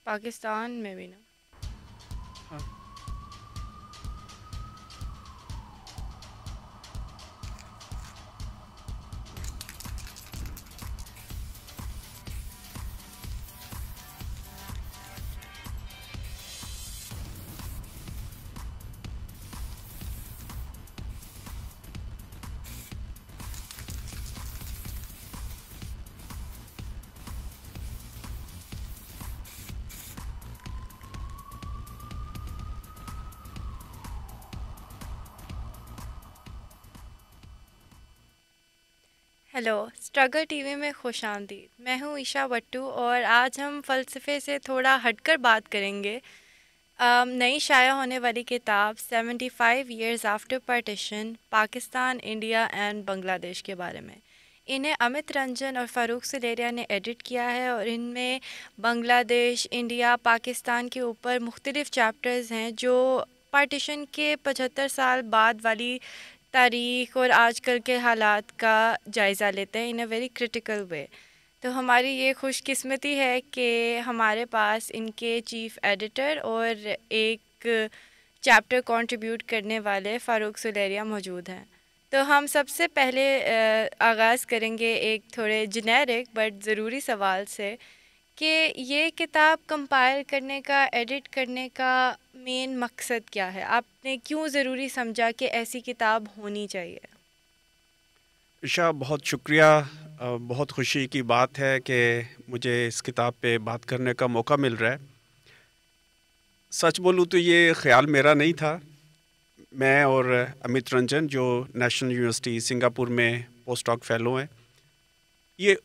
पाकिस्तान में भी ना। हाँ। हेलो, स्ट्रगल टीवी में खुशामदीद। मैं हूँ ईशा भट्टू और आज हम फ़लसफ़े से थोड़ा हटकर बात करेंगे। नई शाया होने वाली किताब 75 years after partition, Pakistan, India and Bangladesh के बारे में। इन्हें अमित रंजन और फ़ारूक सुलेरिया ने एडिट किया है और इनमें बांग्लादेश, इंडिया, पाकिस्तान के ऊपर मुख्तलिफ़ चैप्टर्स हैं जो पार्टीशन के 75 साल बाद वाली तारीख़ और आजकल के हालात का जायज़ा लेते हैं इन अ वेरी क्रिटिकल वे। तो हमारी ये खुशकिस्मती है कि हमारे पास इनके चीफ़ एडिटर और एक चैप्टर कंट्रीब्यूट करने वाले फ़ारूक सुलेरिया मौजूद हैं। तो हम सबसे पहले आगाज़ करेंगे एक थोड़े जेनेरिक बट ज़रूरी सवाल से कि ये किताब कंपाइल करने का, एडिट करने का मेन मकसद क्या है? आपने क्यों ज़रूरी समझा कि ऐसी किताब होनी चाहिए? ईशा, बहुत शुक्रिया। बहुत खुशी की बात है कि मुझे इस किताब पे बात करने का मौका मिल रहा है। सच बोलूँ तो ये ख़्याल मेरा नहीं था। मैं और अमित रंजन, जो नेशनल यूनिवर्सिटी सिंगापुर में पोस्ट डॉक फेलो हैं, ये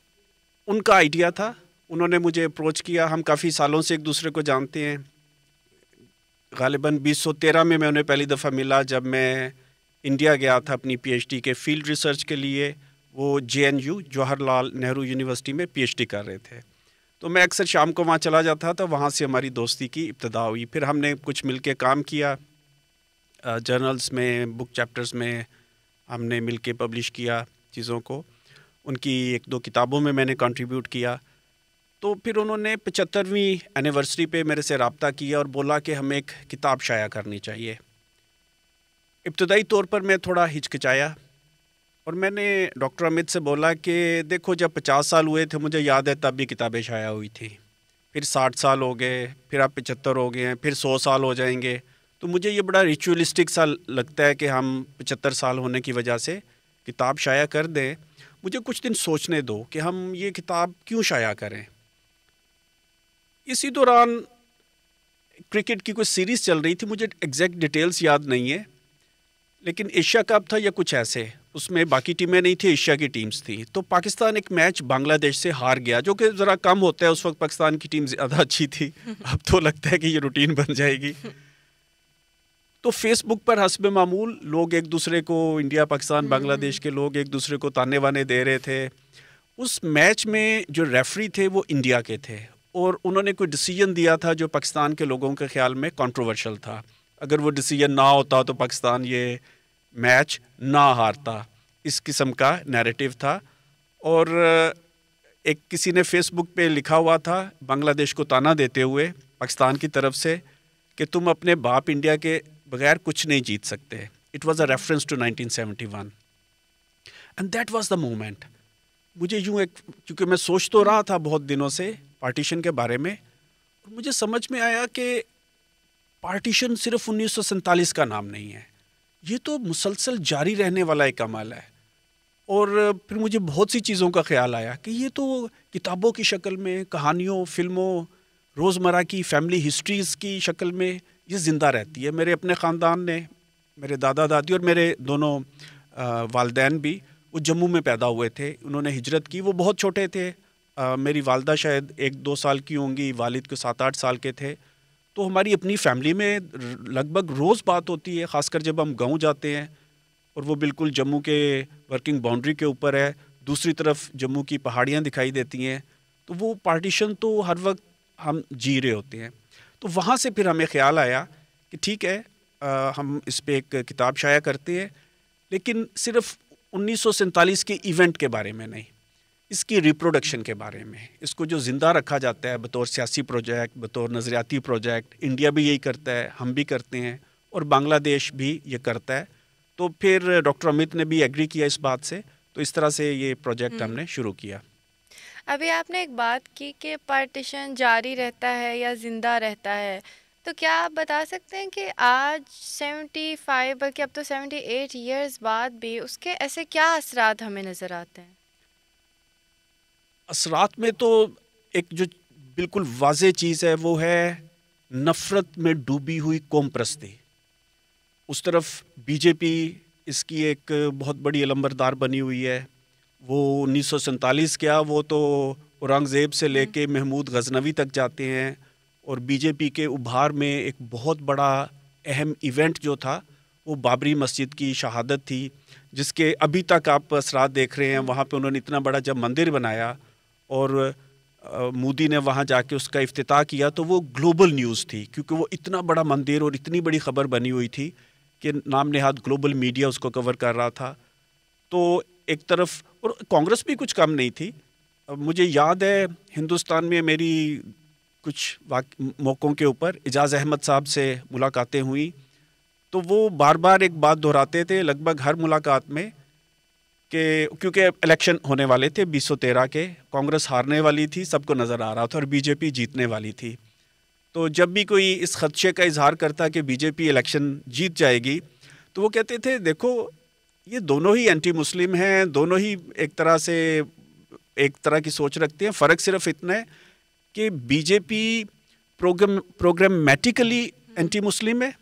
उनका आइडिया था। उन्होंने मुझे अप्रोच किया। हम काफ़ी सालों से एक दूसरे को जानते हैं। ग़ालिबन 2013 में मैं उन्हें पहली दफ़ा मिला जब मैं इंडिया गया था अपनी पीएचडी के फील्ड रिसर्च के लिए। वो जेएनयू, जवाहरलाल नेहरू यूनिवर्सिटी में पीएचडी कर रहे थे। तो मैं अक्सर शाम को वहाँ चला जाता था। वहाँ से हमारी दोस्ती की इब्तिदा हुई। फिर हमने कुछ मिलके काम किया। जर्नल्स में, बुक चैप्टर्स में हमने मिलके पब्लिश किया चीज़ों को। उनकी एक दो किताबों में मैंने कंट्रीब्यूट किया। तो फिर उन्होंने 75वीं एनिवर्सरी पे मेरे से रब्ता किया और बोला कि हमें एक किताब शाया करनी चाहिए। इब्तदाई तौर पर मैं थोड़ा हिचकिचाया और मैंने डॉक्टर अमित से बोला कि देखो, जब 50 साल हुए थे, मुझे याद है तब भी किताबें शाया हुई थी। फिर 60 साल हो गए, फिर अब 75 हो गए हैं, फिर 100 साल हो जाएंगे। तो मुझे ये बड़ा रिचुअलिस्टिक सा लगता है कि हम 75 साल होने की वजह से किताब शाया कर दें। मुझे कुछ दिन सोचने दो कि हम ये किताब क्यों शाया करें। इसी दौरान क्रिकेट की कुछ सीरीज़ चल रही थी। मुझे एग्जैक्ट डिटेल्स याद नहीं है, लेकिन एशिया कप था या कुछ ऐसे। उसमें बाकी टीमें नहीं थी, एशिया की टीम्स थी। तो पाकिस्तान एक मैच बांग्लादेश से हार गया, जो कि ज़रा कम होता है। उस वक्त पाकिस्तान की टीम ज़्यादा अच्छी थी। अब तो लगता है कि ये रूटीन बन जाएगी। तो फेसबुक पर हस्ब मामूल लोग एक दूसरे को, इंडिया, पाकिस्तान, बांग्लादेश के लोग एक दूसरे को ताने वाने दे रहे थे। उस मैच में जो रेफरी थे वो इंडिया के थे और उन्होंने कोई डिसीजन दिया था जो पाकिस्तान के लोगों के ख्याल में कंट्रोवर्शियल था। अगर वो डिसीजन ना होता तो पाकिस्तान ये मैच ना हारता। इस किस्म का नैरेटिव था। और एक किसी ने फेसबुक पे लिखा हुआ था बांग्लादेश को ताना देते हुए पाकिस्तान की तरफ से कि तुम अपने बाप इंडिया के बगैर कुछ नहीं जीत सकते। It was a reference to 1971 and that was the moment. मुझे यूँ एक, क्योंकि मैं सोच तो रहा था बहुत दिनों से पार्टीशन के बारे में, और मुझे समझ में आया कि पार्टीशन सिर्फ 1947 का नाम नहीं है। ये तो मुसलसल जारी रहने वाला एक अमल है। और फिर मुझे बहुत सी चीज़ों का ख्याल आया कि ये तो किताबों की शक्ल में, कहानियों, फ़िल्मों, रोज़मर्रा की फैमिली हिस्ट्रीज़ की शक्ल में ये ज़िंदा रहती है। मेरे अपने ख़ानदान ने, मेरे दादा दादी और मेरे दोनों वालदैन भी वो जम्मू में पैदा हुए थे। उन्होंने हिजरत की, वो बहुत छोटे थे। मेरी वालदा शायद 1-2 साल की होंगी, वालिद को 7-8 साल के थे। तो हमारी अपनी फैमिली में लगभग रोज़ बात होती है, ख़ासकर जब हम गाँव जाते हैं। और वो बिल्कुल जम्मू के वर्किंग बाउंड्री के ऊपर है। दूसरी तरफ जम्मू की पहाड़ियाँ दिखाई देती हैं। तो वो पार्टीशन तो हर वक्त हम जी रहे होते हैं। तो वहाँ से फिर हमें ख़्याल आया कि ठीक है, हम इस पे एक किताब शाया करते हैं, लेकिन सिर्फ 1947 के इवेंट के बारे में नहीं। इसकी रिप्रोडक्शन के बारे में, इसको जो ज़िंदा रखा जाता है बतौर सियासी प्रोजेक्ट, बतौर नज़रियाती प्रोजेक्ट। इंडिया भी यही करता है, हम भी करते हैं और बांग्लादेश भी ये करता है। तो फिर डॉक्टर अमित ने भी एग्री किया इस बात से, तो इस तरह से ये प्रोजेक्ट हमने शुरू किया। अभी आपने एक बात की कि पार्टीशन जारी रहता है या ज़िंदा रहता है, तो क्या आप बता सकते हैं कि आज 75 बल्कि अब तो 78 ईयर्स बाद भी उसके ऐसे क्या असरात हमें नज़र आते हैं? असरात में तो एक जो बिल्कुल वाज़ेह चीज़ है वो है नफ़रत में डूबी हुई कौम परस्ती। उस तरफ बीजेपी इसकी एक बहुत बड़ी अलंबरदार बनी हुई है। वो 1947 क्या, वो तो औरंगज़ेब से लेके महमूद गजनवी तक जाते हैं। और बीजेपी के उभार में एक बहुत बड़ा अहम इवेंट जो था वो बाबरी मस्जिद की शहादत थी, जिसके अभी तक आप असरात देख रहे हैं। वहाँ पे उन्होंने इतना बड़ा जब मंदिर बनाया और मोदी ने वहाँ जाके उसका इफ्तिताह किया, तो वो ग्लोबल न्यूज़ थी, क्योंकि वो इतना बड़ा मंदिर और इतनी बड़ी ख़बर बनी हुई थी कि नाम नेहाद ग्लोबल मीडिया उसको कवर कर रहा था। तो एक तरफ, और कांग्रेस भी कुछ कम नहीं थी। मुझे याद है हिंदुस्तान में मेरी कुछ मौक़ों के ऊपर एजाज़ अहमद साहब से मुलाकातें हुई, तो वो बार बार एक बात दोहराते थे लगभग हर मुलाकात में कि क्योंकि इलेक्शन होने वाले थे 2013 के, कांग्रेस हारने वाली थी, सबको नज़र आ रहा था, और बीजेपी जीतने वाली थी। तो जब भी कोई इस खदशे का इजहार करता कि बीजेपी इलेक्शन जीत जाएगी, तो वो कहते थे देखो ये दोनों ही एंटी मुस्लिम हैं, दोनों ही एक तरह से एक तरह की सोच रखते हैं। फ़र्क सिर्फ इतना है कि बीजेपी प्रोग्रामेटिकली एंटी मुस्लिम है,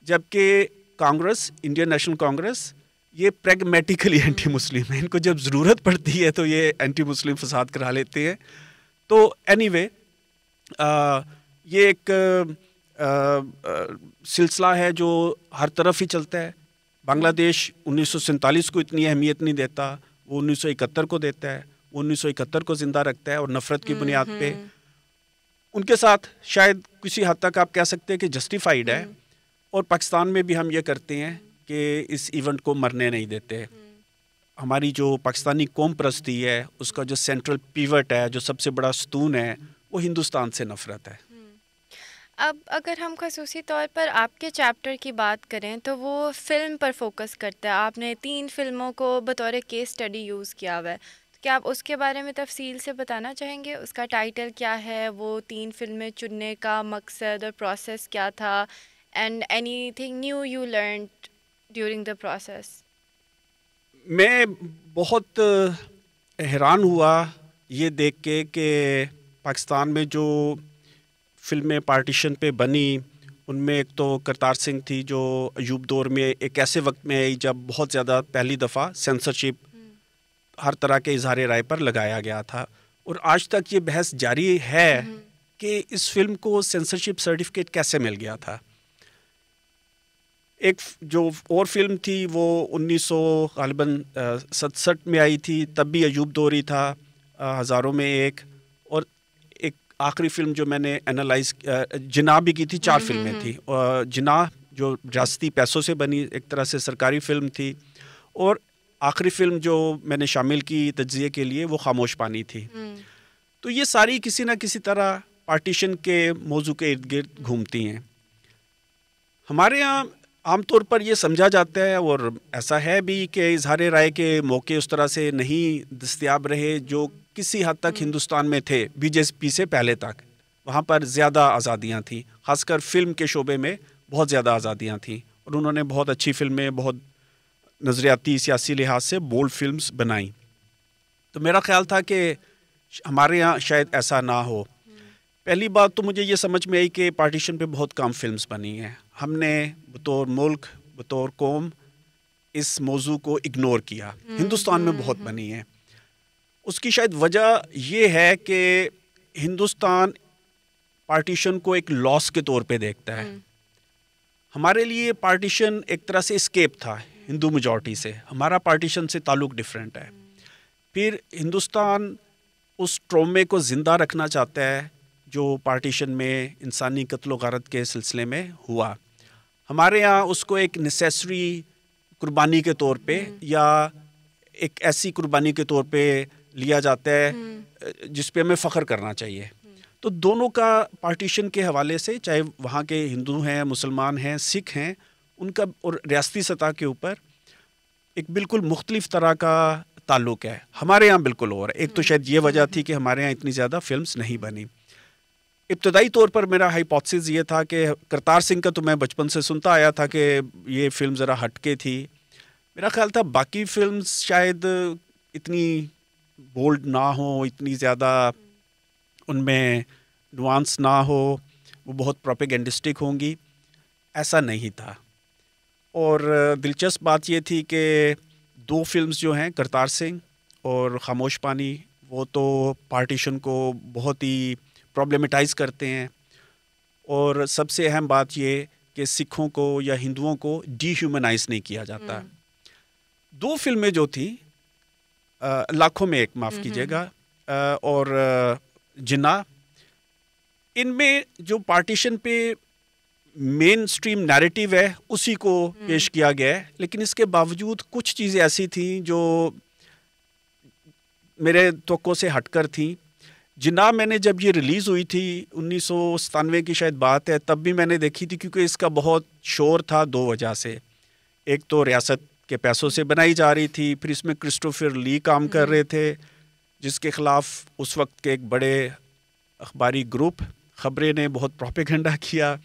जबकि कांग्रेस, इंडियन नेशनल कांग्रेस, ये प्रैग्मेटिकली एंटी मुस्लिम है। इनको जब ज़रूरत पड़ती है तो ये एंटी मुस्लिम फसाद करा लेते हैं। तो एनीवे ये एक सिलसिला है जो हर तरफ ही चलता है। बांग्लादेश 1947 को इतनी अहमियत नहीं देता, वो 1971 को देता है, वो 1971 को ज़िंदा रखता है और नफ़रत की बुनियाद पे उनके साथ शायद किसी हद तक आप कह सकते हैं कि जस्टिफाइड है। और पाकिस्तान में भी हम ये करते हैं कि इस इवेंट को मरने नहीं देते। हमारी जो पाकिस्तानी कौम परस्ती है उसका जो सेंट्रल पिवट है, जो सबसे बड़ा स्तून है, वो हिंदुस्तान से नफ़रत है। अब अगर हम ख़ुसूसी तौर पर आपके चैप्टर की बात करें तो वो फ़िल्म पर फोकस करता है। आपने 3 फ़िल्मों को बतौर केस स्टडी यूज़ किया हुआ है, तो क्या आप उसके बारे में तफसील से बताना चाहेंगे? उसका टाइटल क्या है, वो 3 फ़िल्में चुनने का मकसद और प्रोसेस क्या था, and anything new you learned during the process? मैं बहुत हैरान हुआ ये देख के कि पाकिस्तान में जो फ़िल्में पार्टीशन पे बनी, उनमें एक तो करतार सिंह थी जो अयूब दौर में एक ऐसे वक्त में आई जब बहुत ज़्यादा पहली दफ़ा सेंसरशिप हर तरह के इजहार राय पर लगाया गया था। और आज तक ये बहस जारी है कि इस फिल्म को सेंसरशिप सर्टिफिकेट कैसे मिल गया था। एक जो और फिल्म थी वो 1967 में आई थी, तब भी अयूब दौर ही था, हज़ारों में एक। और एक आखिरी फ़िल्म जो मैंने एनालाइज जिनाह भी की थी, 4 फिल्में थी। जिनाह जो रियासती पैसों से बनी एक तरह से सरकारी फ़िल्म थी, और आखिरी फ़िल्म जो मैंने शामिल की तज्ज़िये के लिए वो खामोश पानी थी। तो ये सारी किसी न किसी तरह पार्टीशन के मौजू के इर्द गिर्द घूमती हैं। हमारे यहाँ आमतौर पर ये समझा जाता है, और ऐसा है भी, कि इजहार राय के मौके उस तरह से नहीं दस्तयाब रहे जो किसी हद तक हिंदुस्तान में थे बीजेपी से पहले तक। वहाँ पर ज़्यादा आज़ादियाँ थीं, ख़ासकर फ़िल्म के शोबे में बहुत ज़्यादा आज़ादियाँ थीं, और उन्होंने बहुत अच्छी फ़िल्में, बहुत नज़रियाती सियासी लिहाज से बोल्ड फिल्म्स बनाई। तो मेरा ख़्याल था कि हमारे यहाँ शायद ऐसा ना हो। पहली बात तो मुझे ये समझ में आई कि पार्टीशन पे बहुत कम फिल्म्स बनी हैं। हमने बतौर मुल्क, बतौर कौम इस मौजू को इग्नोर किया। हिंदुस्तान में बहुत बनी है। उसकी शायद वजह ये है कि हिंदुस्तान पार्टीशन को एक लॉस के तौर पे देखता है। हमारे लिए पार्टीशन एक तरह से एस्केप था हिंदू मेजॉरिटी से। हमारा पार्टीशन से ताल्लुक़ डिफरेंट है। फिर हिंदुस्तान उस ट्रॉमे को ज़िंदा रखना चाहता है जो पार्टीशन में इंसानी कत्ल गारत के सिलसिले में हुआ। हमारे यहाँ उसको एक नेसेसरी कुर्बानी के तौर पे, या एक ऐसी कुर्बानी के तौर पे लिया जाता है जिस पे हमें फ़ख्र करना चाहिए। तो दोनों का पार्टीशन के हवाले से, चाहे वहाँ के हिंदू हैं, मुसलमान हैं, सिख हैं, उनका और रियासती सतह के ऊपर एक बिल्कुल मुख्तलिफ तरह का ताल्लुक़ है। हमारे यहाँ बिल्कुल और एक तो शायद ये वजह थी कि हमारे यहाँ इतनी ज़्यादा फिल्म्स नहीं बनी। इब्तदाई तौर पर मेरा हाइपोथेसिस ये था कि करतार सिंह का तो मैं बचपन से सुनता आया था कि ये फ़िल्म ज़रा हटके थी। मेरा ख्याल था बाकी फिल्म्स शायद इतनी बोल्ड ना हो, इतनी ज़्यादा उनमें नुआंस ना हो, वो बहुत प्रोपेगेंडिस्टिक होंगी। ऐसा नहीं था। और दिलचस्प बात ये थी कि 2 फिल्म्स जो हैं, करतार सिंह और खामोश पानी, वो तो पार्टीशन को बहुत ही प्रॉब्लमेटाइज़ करते हैं। और सबसे अहम बात ये कि सिखों को या हिंदुओं को डिह्यूमनाइज नहीं किया जाता। 2 फिल्में जो थी, लाखों में एक, माफ़ कीजिएगा, और जिन्ना, इनमें जो पार्टीशन पे मेन स्ट्रीम नैरेटिव है उसी को पेश किया गया है, लेकिन इसके बावजूद कुछ चीज़ें ऐसी थी जो मेरे तवक्को से हटकर थी। जिन्ना मैंने जब ये रिलीज़ हुई थी 1997 की शायद बात है, तब भी मैंने देखी थी, क्योंकि इसका बहुत शोर था 2 वजह से। एक तो रियासत के पैसों से बनाई जा रही थी, फिर इसमें क्रिस्टोफर ली काम कर रहे थे, जिसके ख़िलाफ़ उस वक्त के एक बड़े अखबारी ग्रुप ख़बरें ने बहुत प्रोपेगेंडा किया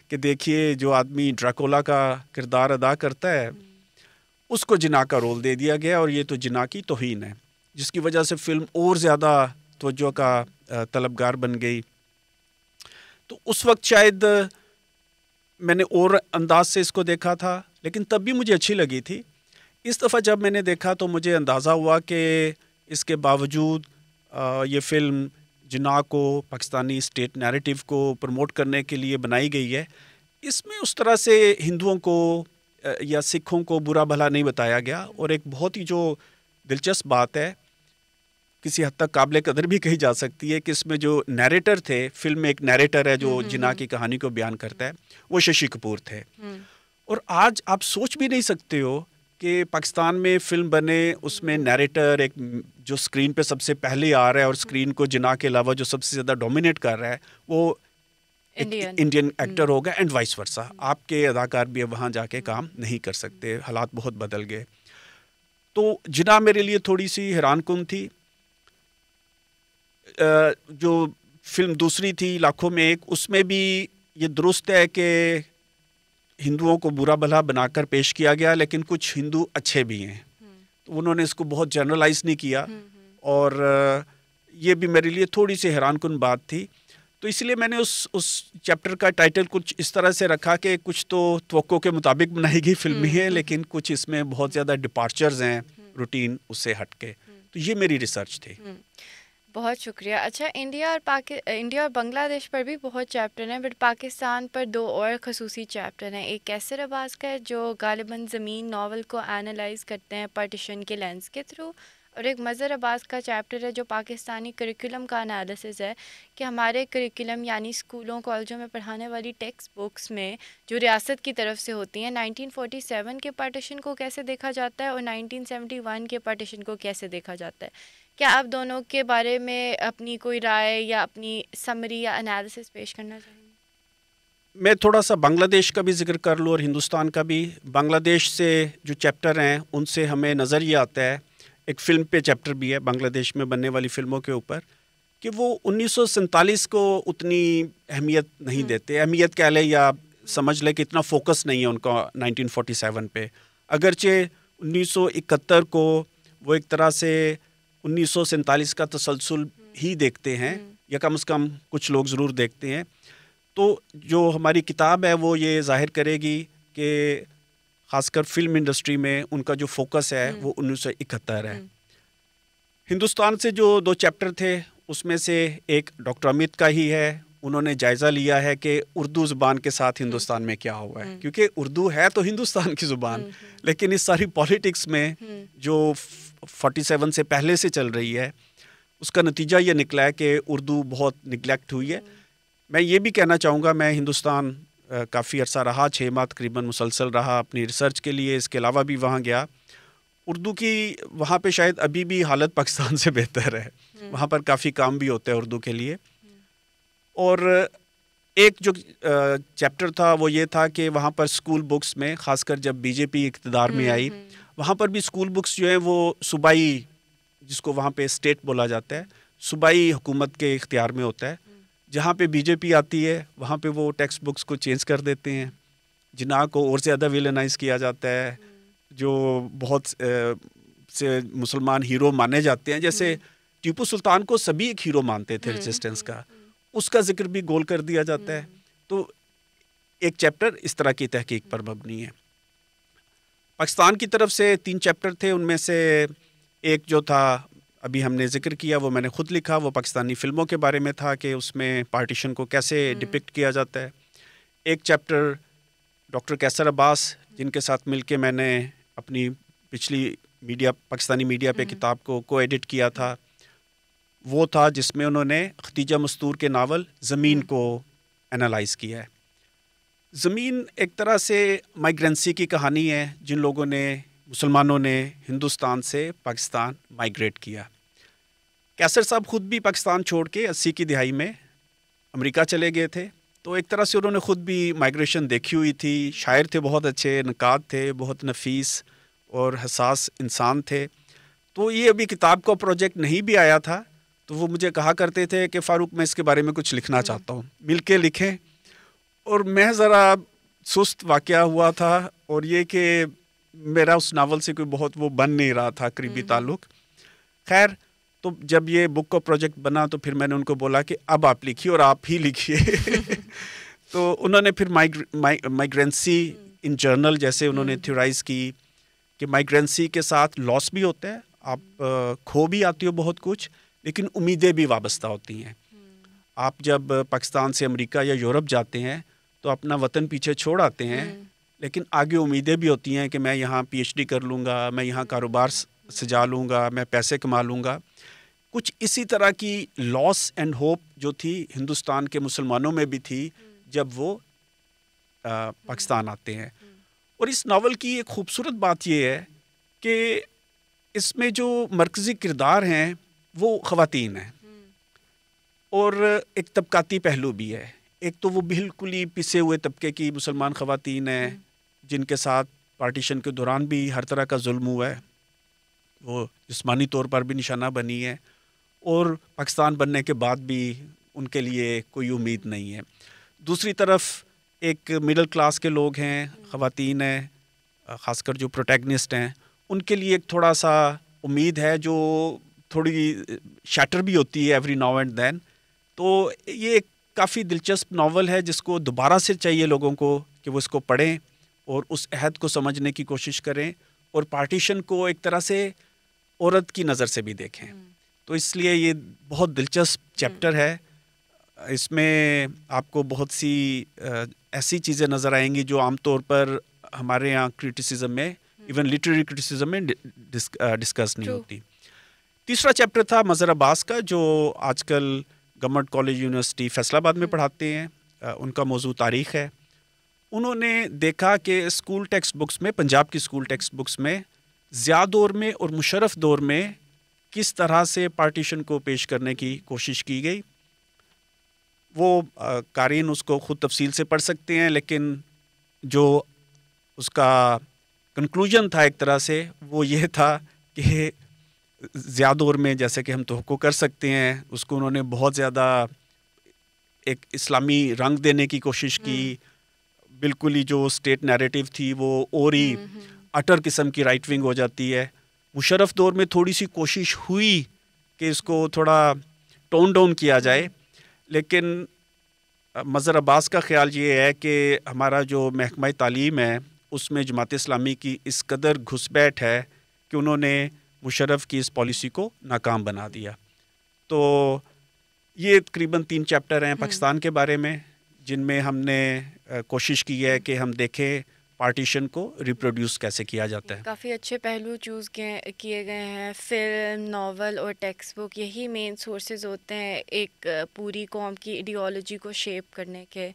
कि देखिए जो आदमी ड्रैकुला का किरदार अदा करता है उसको जिना का रोल दे दिया गया और ये तो जिना की तौहीन है, जिसकी वजह से फ़िल्म और ज़्यादा तवज्जो का तलबगार बन गई। तो उस वक्त शायद मैंने और अंदाज से इसको देखा था, लेकिन तब भी मुझे अच्छी लगी थी। इस दफ़ा जब मैंने देखा तो मुझे अंदाज़ा हुआ कि इसके बावजूद ये फ़िल्म जिना को, पाकिस्तानी स्टेट नैरेटिव को प्रमोट करने के लिए बनाई गई है। इसमें उस तरह से हिंदुओं को या सिखों को बुरा भला नहीं बताया गया। और एक बहुत ही जो दिलचस्प बात है, किसी हद तक काबिल कदर भी कही जा सकती है, कि इसमें जो नैरेटर थे, फिल्म में एक नैरेटर है जो जिना की कहानी को बयान करता है, वो शशि कपूर थे। और आज आप सोच भी नहीं सकते हो कि पाकिस्तान में फ़िल्म बने, उसमें नैरेटर एक जो स्क्रीन पे सबसे पहले आ रहा है और स्क्रीन को जिना के अलावा जो सबसे ज़्यादा डोमिनेट कर रहा है वो इंडियन एक्टर होगा, एंड वाइस वर्सा। आपके अदाकार भी अब वहाँ जाके काम नहीं कर सकते, हालात बहुत बदल गए। तो जिना मेरे लिए थोड़ी सी हैरानकुन थी। जो फिल्म दूसरी थी लाखों में एक, उसमें भी ये दुरुस्त है कि हिंदुओं को बुरा भला बनाकर पेश किया गया, लेकिन कुछ हिंदू अच्छे भी हैं। तो उन्होंने इसको बहुत जनरलाइज नहीं किया, और ये भी मेरे लिए थोड़ी सी हैरानकुन बात थी। तो इसलिए मैंने उस चैप्टर का टाइटल कुछ इस तरह से रखा कि कुछ तो तवक्को के मुताबिक बनाई गई फिल्में हैं, लेकिन कुछ इसमें बहुत ज़्यादा डिपार्चर्स हैं रूटीन उससे हट के। तो ये मेरी रिसर्च थी। बहुत शुक्रिया। अच्छा, इंडिया और बांग्लादेश पर भी बहुत चैप्टर हैं, बट पाकिस्तान पर 2 और खसूसी चैप्टर हैं। एक कैसर अब्बास का है जो गालिबन ज़मीन नावल को एनालाइज करते हैं पार्टीशन के लेंस के थ्रू, और एक मज़हर अब्बास का चैप्टर है जो पाकिस्तानी करिकुलम का एनालिसिस है कि हमारे करिकुलम यानी स्कूलों कॉलेजों में पढ़ाने वाली टेक्स्ट बुक्स में जो रियासत की तरफ से होती हैं 1947 के पार्टीशन को कैसे देखा जाता है और 1971 के पार्टीशन को कैसे देखा जाता है। क्या आप दोनों के बारे में अपनी कोई राय या अपनी समरी या एनालिसिस पेश करना चाहेंगे? मैं थोड़ा सा बांग्लादेश का भी जिक्र कर लूँ और हिंदुस्तान का भी। बांग्लादेश से जो चैप्टर हैं उनसे हमें नज़र ये आता है, एक फ़िल्म पे चैप्टर भी है बांग्लादेश में बनने वाली फ़िल्मों के ऊपर, कि वो 1947 को उतनी अहमियत नहीं देते। अहमियत कह लें या समझ लें कि इतना फोकस नहीं है उनका 1947 पे। अगरचे 1971 को वो एक तरह से 1947 का तसलसल ही देखते हैं, या कम से कम कुछ लोग ज़रूर देखते हैं। तो जो हमारी किताब है वो ये ज़ाहिर करेगी कि ख़ासकर फ़िल्म इंडस्ट्री में उनका जो फोकस है वो 1971 है। हिंदुस्तान से जो 2 चैप्टर थे उसमें से एक डॉक्टर अमित का ही है। उन्होंने जायज़ा लिया है कि उर्दू ज़ुबान के साथ हिंदुस्तान में क्या हुआ है, क्योंकि उर्दू है तो हिंदुस्तान की ज़ुबान, लेकिन इस सारी पॉलिटिक्स में जो 47 से पहले से चल रही है उसका नतीजा ये निकला है कि उर्दू बहुत निगलेक्ट हुई है। मैं ये भी कहना चाहूँगा, मैं हिंदुस्तान काफ़ी अर्सा रहा, 6 माह तकरीबन मुसलसल रहा अपनी रिसर्च के लिए, इसके अलावा भी वहाँ गया, उर्दू की वहाँ पे शायद अभी भी हालत पाकिस्तान से बेहतर है। वहाँ पर काफ़ी काम भी होते हैं उर्दू के लिए। और एक जो चैप्टर था वो ये था कि वहाँ पर स्कूल बुक्स में, ख़ासकर जब बीजेपी इक़्तिदार में आई, वहाँ पर भी स्कूल बुक्स जो हैं वो सूबाई, जिसको वहाँ पे स्टेट बोला जाता है, सूबाई हुकूमत के इख्तियार में होता है। जहाँ पे बीजेपी आती है वहाँ पे वो टेक्स्ट बुक्स को चेंज कर देते हैं, जिन्ना को और ज़्यादा विलेनाइज किया जाता है, जो बहुत से मुसलमान हीरो माने जाते हैं। जैसे टीपू सुल्तान को सभी एक हीरो मानते थे रेजिस्टेंस का, उसका जिक्र भी गोल कर दिया जाता है। तो एक चैप्टर इस तरह की तहकीक पर मबनी है। पाकिस्तान की तरफ से 3 चैप्टर थे, उनमें से एक जो था अभी हमने जिक्र किया वो मैंने खुद लिखा, वो पाकिस्तानी फ़िल्मों के बारे में था कि उसमें पार्टीशन को कैसे डिपिक्ट किया जाता है। एक चैप्टर डॉक्टर कैसर अब्बास, जिनके साथ मिलके मैंने अपनी पिछली पाकिस्तानी मीडिया पे किताब को एडिट किया था, वो था जिसमें उन्होंने खतीजा मस्तूर के नावल ज़मीन को एनालाइज़ किया है। ज़मीन एक तरह से माइग्रेंसी की कहानी है, जिन लोगों ने, मुसलमानों ने हिंदुस्तान से पाकिस्तान माइग्रेट किया। कैसर साहब ख़ुद भी पाकिस्तान छोड़ के 80 की दिहाई में अमेरिका चले गए थे, तो एक तरह से उन्होंने ख़ुद भी माइग्रेशन देखी हुई थी। शायर थे, बहुत अच्छे नकाद थे, बहुत नफीस और हसास इंसान थे। तो ये अभी किताब का प्रोजेक्ट नहीं भी आया था, तो वो मुझे कहा करते थे कि फ़ारूक मैं इसके बारे में कुछ लिखना चाहता हूँ, मिल के लिखें। और मैं ज़रा सुस्त वाक़या हुआ था, और ये कि मेरा उस नावल से कोई बहुत वो बन नहीं रहा था करीबी ताल्लुक़। खैर, तो जब ये बुक का प्रोजेक्ट बना तो फिर मैंने उनको बोला कि अब आप लिखिए और आप ही लिखिए। तो उन्होंने फिर माइग्रेंसी इन जर्नल जैसे उन्होंने थ्योराइज़ की कि माइग्रेंसी के साथ लॉस भी होता है, आप खो भी आती हो बहुत कुछ, लेकिन उम्मीदें भी वाबस्ता होती हैं। आप जब पाकिस्तान से अमेरिका या यूरोप जाते हैं तो अपना वतन पीछे छोड़ आते हैं, लेकिन आगे उम्मीदें भी होती हैं कि मैं यहाँ पीएचडी कर लूँगा, मैं यहाँ कारोबार सजा लूँगा, मैं पैसे कमा लूँगा। कुछ इसी तरह की लॉस एंड होप जो थी हिंदुस्तान के मुसलमानों में भी थी जब वो पाकिस्तान आते हैं। और इस नावल की एक खूबसूरत बात ये है कि इसमें जो मरकज़ी किरदार हैं वो ख़वातीन हैं, और एक तबकाती पहलू भी है। एक तो वो बिल्कुल ही पिसे हुए तबके की मुसलमान ख़वातीन हैं जिनके साथ पार्टीशन के दौरान भी हर तरह का जुल्म हुआ है, वो जिस्मानी तौर पर भी निशाना बनी है, और पाकिस्तान बनने के बाद भी उनके लिए कोई उम्मीद नहीं है। दूसरी तरफ एक मिडिल क्लास के लोग हैं, ख़वातीन हैं, ख़ासकर जो प्रोटैगनिस्ट हैं, उनके लिए एक थोड़ा सा उम्मीद है जो थोड़ी शैटर भी होती है एवरी नाउ एंड देन। तो ये एक काफ़ी दिलचस्प नावल है जिसको दोबारा से चाहिए लोगों को कि वो इसको पढ़ें और उस अहद को समझने की कोशिश करें, और पार्टीशन को एक तरह से औरत की नज़र से भी देखें। तो इसलिए ये बहुत दिलचस्प चैप्टर है। इसमें आपको बहुत सी ऐसी चीज़ें नज़र आएंगी जो आमतौर पर हमारे यहाँ क्रिटिसिज्म में, इवन लिटरेरी क्रिटिसिज्म में डिस्कस नहीं होती। तीसरा चैप्टर था मज़हर अब्बास का, जो आजकल गवर्नमेंट कॉलेज यूनिवर्सिटी फैसलाबाद में पढ़ाते हैं। उनका मौजू तारीख़ है। उन्होंने देखा कि स्कूल टेक्स्ट बुक्स में, पंजाब की स्कूल टेक्स्ट बुक्स में ज़िया दौर में और मुशर्रफ दौर में किस तरह से पार्टीशन को पेश करने की कोशिश की गई। वो क़ारीन उसको ख़ुद तफसील से पढ़ सकते हैं, लेकिन जो उसका कंक्लूजन था एक तरह से वो ये था कि ज़िया दौर में जैसे कि हम तवक्को कर सकते हैं, उसको उन्होंने बहुत ज़्यादा एक इस्लामी रंग देने की कोशिश की। बिल्कुल ही जो स्टेट नैरेटिव थी वो और ही अटर किस्म की राइट विंग हो जाती है। मुशर्रफ दौर में थोड़ी सी कोशिश हुई कि इसको थोड़ा टोन डाउन किया जाए, लेकिन मज़हर अब्बास का ख़्याल ये है कि हमारा जो महकमा तालीम है उसमें जमात इस्लामी की इस कदर घुसपैठ है कि उन्होंने मुशर्रफ की इस पॉलिसी को नाकाम बना दिया। तो ये तकरीबन 3 चैप्टर हैं पाकिस्तान के बारे में, जिनमें हमने कोशिश की है कि हम देखें पार्टीशन को रिप्रोड्यूस कैसे किया जाता है। काफ़ी अच्छे पहलू चूज़ किए गए हैं। फ़िल्म, नावल और टेक्स्ट बुक यही मेन सोर्सेज होते हैं एक पूरी कौम की आइडियोलॉजी को शेप करने के।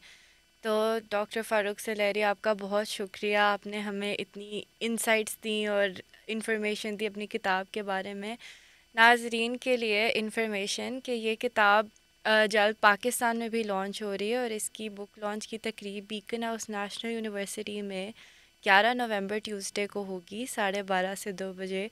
तो डॉक्टर फ़ारूक सलहरी, आपका बहुत शुक्रिया, आपने हमें इतनी इंसाइट्स दी और इन्फॉर्मेशन दी अपनी किताब के बारे में। नाजरीन के लिए इन्फॉर्मेशन कि ये किताब जल्द पाकिस्तान में भी लॉन्च हो रही है और इसकी बुक लॉन्च की तकरीब बीकन हाउस नेशनल यूनिवर्सिटी में 11 नवंबर ट्यूसडे को होगी 12:30 से 2 बजे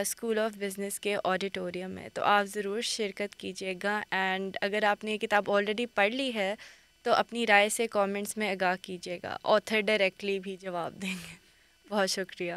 स्कूल ऑफ बिज़नेस के ऑडिटोरियम में। तो आप ज़रूर शिरकत कीजिएगा। एंड अगर आपने ये किताब ऑलरेडी पढ़ ली है तो अपनी राय से कमेंट्स में आगाह कीजिएगा, ऑथर डायरेक्टली भी जवाब देंगे। बहुत शुक्रिया।